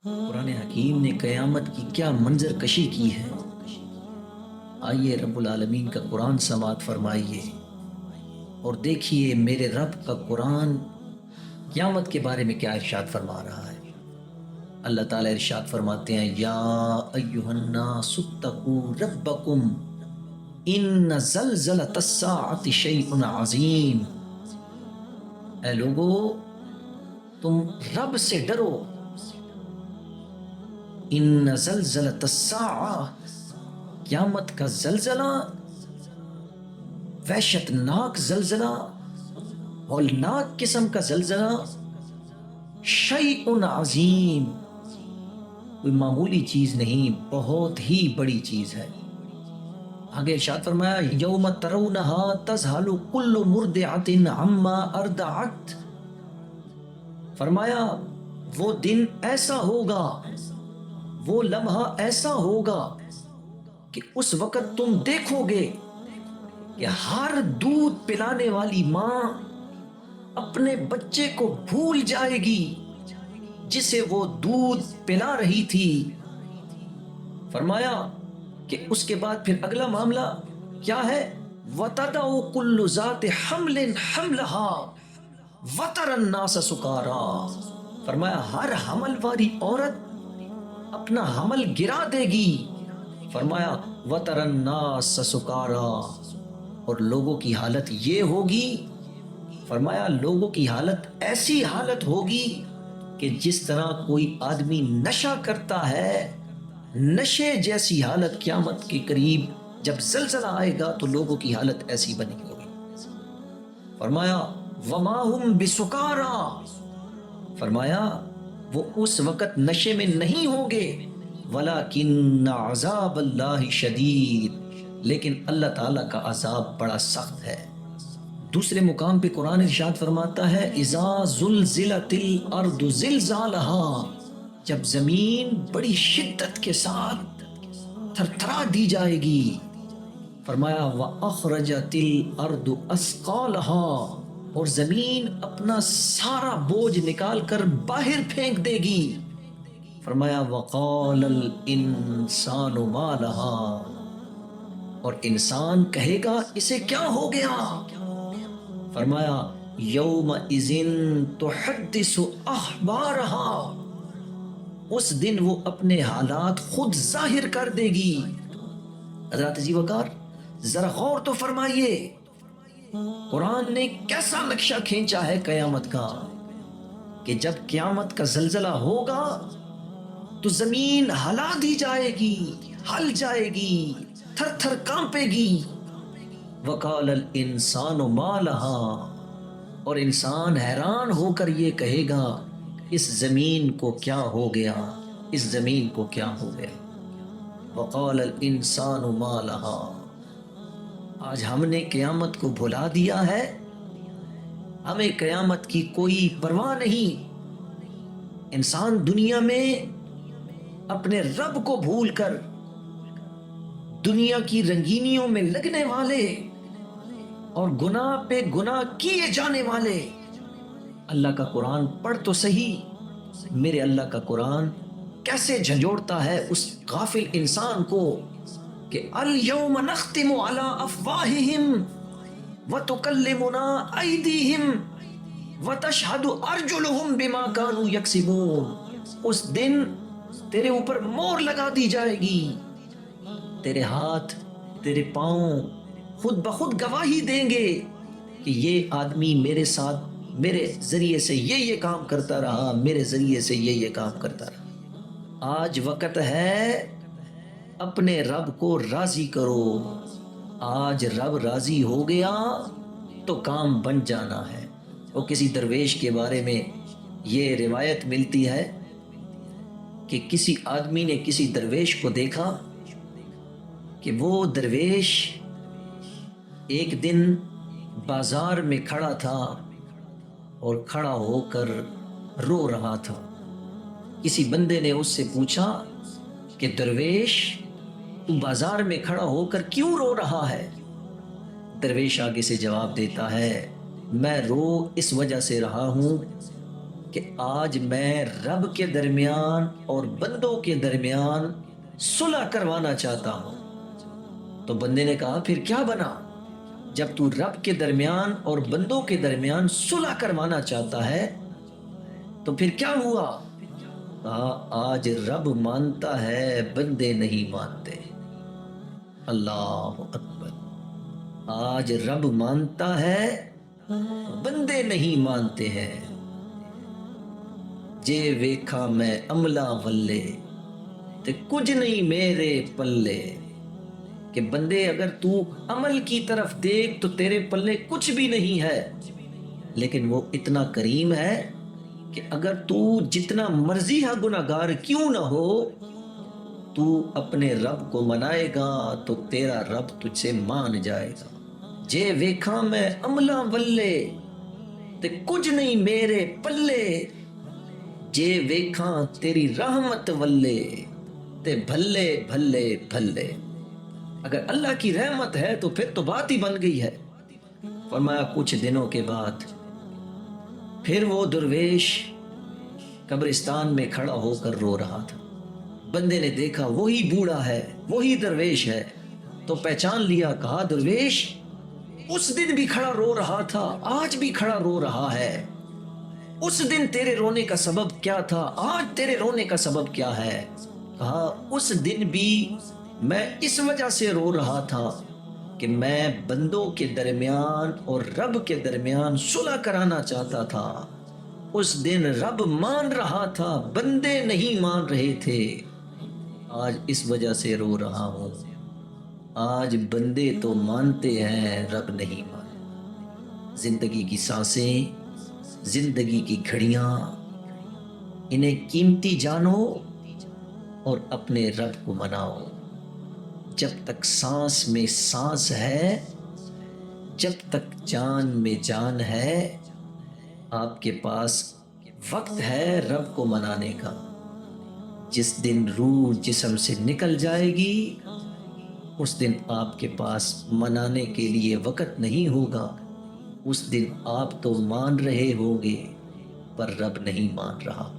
قرآن حکیم نے قیامت کی کیا منظر کشی کی ہے۔ آئیے رب العالمین کا قرآن سماعت فرمائیے اور دیکھیے میرے رب کا قرآن قیامت کے بارے میں کیا ارشاد فرما رہا ہے۔ اللہ تعالیٰ ارشاد فرماتے ہیں یا ایہا الناس اتقوا ربکم ان زلزلۃ الساعۃ شیء عظیم۔ اے لوگو تم رب سے ڈرو۔ ان زلزلۃ الساعہ، قیامت کا زلزلہ، وحشت ناک زلزلہ، ہولناک قسم کا زلزلہ، شیء عظیم، کوئی معمولی چیز نہیں، بہت ہی بڑی چیز ہے۔ آگے ارشاد فرمایا یوم ترونہا تذہل کل مرضعۃ عما ارضعت، فرمایا وہ دن ایسا ہوگا، وہ لمحہ ایسا ہوگا کہ اس وقت تم دیکھو گے کہ ہر دودھ پلانے والی ماں اپنے بچے کو بھول جائے گی جسے وہ دودھ پلا رہی تھی۔ فرمایا کہ اس کے بعد پھر اگلا معاملہ کیا ہے؟ وَتَدَعُ كُلُّ ذَاتِ حَمْلٍ حَمْلَهَا وَتَرَى النَّاسَ سُكَارَىٰ، فرمایا ہر حمل والی عورت اپنا حمل گرا دے گی۔ فرمایا وَتَرَى النَّاسَ سُكَارَىٰ، اور لوگوں کی حالت یہ ہوگی، فرمایا لوگوں کی حالت ایسی حالت ہوگی کہ جس طرح کوئی آدمی نشہ کرتا ہے، نشے جیسی حالت قیامت کے قریب جب زلزلہ آئے گا تو لوگوں کی حالت ایسی بنی ہوگی۔ فرمایا وَمَا هُمْ بِسُكَارَىٰ، فرمایا وہ اس وقت نشے میں نہیں ہوں گے، وَلَكِنَّ عَذَابَ اللَّهِ شَدِيدٌ، لیکن اللہ تعالیٰ کا عذاب بڑا سخت ہے۔ دوسرے مقام پہ قرآن ارشاد فرماتا ہے اِذَا زُلْزِلَتِ الْأَرْضُ زِلْزَالَهَا، جب زمین بڑی شدت کے ساتھ تھرتھرا دی جائے گی۔ فرمایا وَأَخْرَجَتِ الْأَرْضُ أَثْقَالَهَا، اور زمین اپنا سارا بوجھ نکال کر باہر پھینک دے گی۔ فرمایا وَقَالَ الْإِنسَانُ مَا لَهَا، اور انسان کہے گا اسے کیا ہو گیا؟ فرمایا یومئذ تحدث اخبارها، اس دن وہ اپنے حالات خود ظاہر کر دے گی۔ حضرات عزیز وقار ذرا غور تو فرمائیے، قرآن نے کیسا نقشہ کھینچا ہے قیامت کا، کہ جب قیامت کا زلزلہ ہوگا تو زمین ہلا دی جائے گی، ہل جائے گی، تھر تھر کانپے گی۔ وَقَالَ الْإِنسَانُ مَا لَهَا، اور انسان حیران ہو کر یہ کہے گا اس زمین کو کیا ہو گیا، اس زمین کو کیا ہو گیا۔ وَقَالَ الْإِنسَانُ مَا لَهَا، آج ہم نے قیامت کو بھلا دیا ہے، ہمیں قیامت کی کوئی پرواہ نہیں۔ انسان دنیا میں اپنے رب کو بھول کر دنیا کی رنگینیوں میں لگنے والے اور گناہ پہ گناہ کیے جانے والے، اللہ کا قرآن پڑھ تو صحیح، میرے اللہ کا قرآن کیسے جھنجھوڑتا ہے اس غافل انسان کو کہ اليوم نختم على افواہہم وتکلمنا ایدیہم وتشہد ارجلہم بما کانوا یکسبون، اس دن تیرے اوپر مور لگا دی جائے گی، تیرے ہاتھ تیرے پاؤں خود بخود گواہی دیں گے کہ یہ آدمی میرے ساتھ میرے ذریعے سے یہ کام کرتا رہا، میرے ذریعے سے یہ کام کرتا رہا۔ آج وقت ہے اپنے رب کو راضی کرو، آج رب راضی ہو گیا تو کام بن جانا ہے۔ وہ کسی درویش کے بارے میں یہ روایت ملتی ہے کہ کسی آدمی نے کسی درویش کو دیکھا کہ وہ درویش ایک دن بازار میں کھڑا تھا اور کھڑا ہو کر رو رہا تھا۔ کسی بندے نے اس سے پوچھا کہ درویش تو بازار میں کھڑا ہو کر کیوں رو رہا ہے؟ درویش آگے سے جواب دیتا ہے میں رو اس وجہ سے رہا ہوں کہ آج میں رب کے درمیان اور بندوں کے درمیان صلح کروانا چاہتا ہوں۔ تو بندے نے کہا پھر کیا بنا؟ جب تو رب کے درمیان اور بندوں کے درمیان صلح کروانا چاہتا ہے تو پھر کیا ہوا؟ کہا آج رب مانتا ہے بندے نہیں مانتے۔ اللہ اکبر۔ آج رب مانتا ہے بندے نہیں مانتے ہیں۔ جے ویکھا میں عملہ ولے تے کچھ نہیں میرے پلے، کہ بندے اگر تو عمل کی طرف دیکھ تو تیرے پلے کچھ بھی نہیں ہے، لیکن وہ اتنا کریم ہے کہ اگر تو جتنا مرضی ہے گناہگار کیوں نہ ہو، تو اپنے رب کو منائے گا تو تیرا رب تجھ سے مان جائے گا۔ جے ویکھاں میں عملہ ولے تے کچھ نہیں میرے پلے، جے ویکھاں تیری رحمت ولے تے بھلے بھلے بھلے۔ اگر اللہ کی رحمت ہے تو پھر تو بات ہی بن گئی ہے۔ فرمایا کچھ دنوں کے بعد پھر وہ درویش قبرستان میں کھڑا ہو کر رو رہا تھا۔ بندے نے دیکھا وہی بوڑھا ہے، وہی درویش ہے، تو پہچان لیا، کہا درویش اس دن بھی کھڑا رو رہا تھا، آج بھی کھڑا رو رہا ہے۔ اس دن تیرے رونے کا سبب کیا تھا، آج تیرے رونے کا سبب کیا ہے؟ کہا اس دن بھی میں اس وجہ سے رو رہا تھا کہ میں بندوں کے درمیان اور رب کے درمیان صلح کرانا چاہتا تھا۔ اس دن رب مان رہا تھا، بندے نہیں مان رہے تھے۔ آج اس وجہ سے رو رہا ہوں، آج بندے تو مانتے ہیں، رب نہیں مانتے۔ زندگی کی سانسیں، زندگی کی گھڑیاں، انہیں قیمتی جانو اور اپنے رب کو مناؤ۔ جب تک سانس میں سانس ہے، جب تک جان میں جان ہے، آپ کے پاس وقت ہے رب کو منانے کا۔ جس دن روح جسم سے نکل جائے گی، اس دن آپ کے پاس منانے کے لیے وقت نہیں ہوگا۔ اس دن آپ تو مان رہے ہوں گے پر رب نہیں مان رہا۔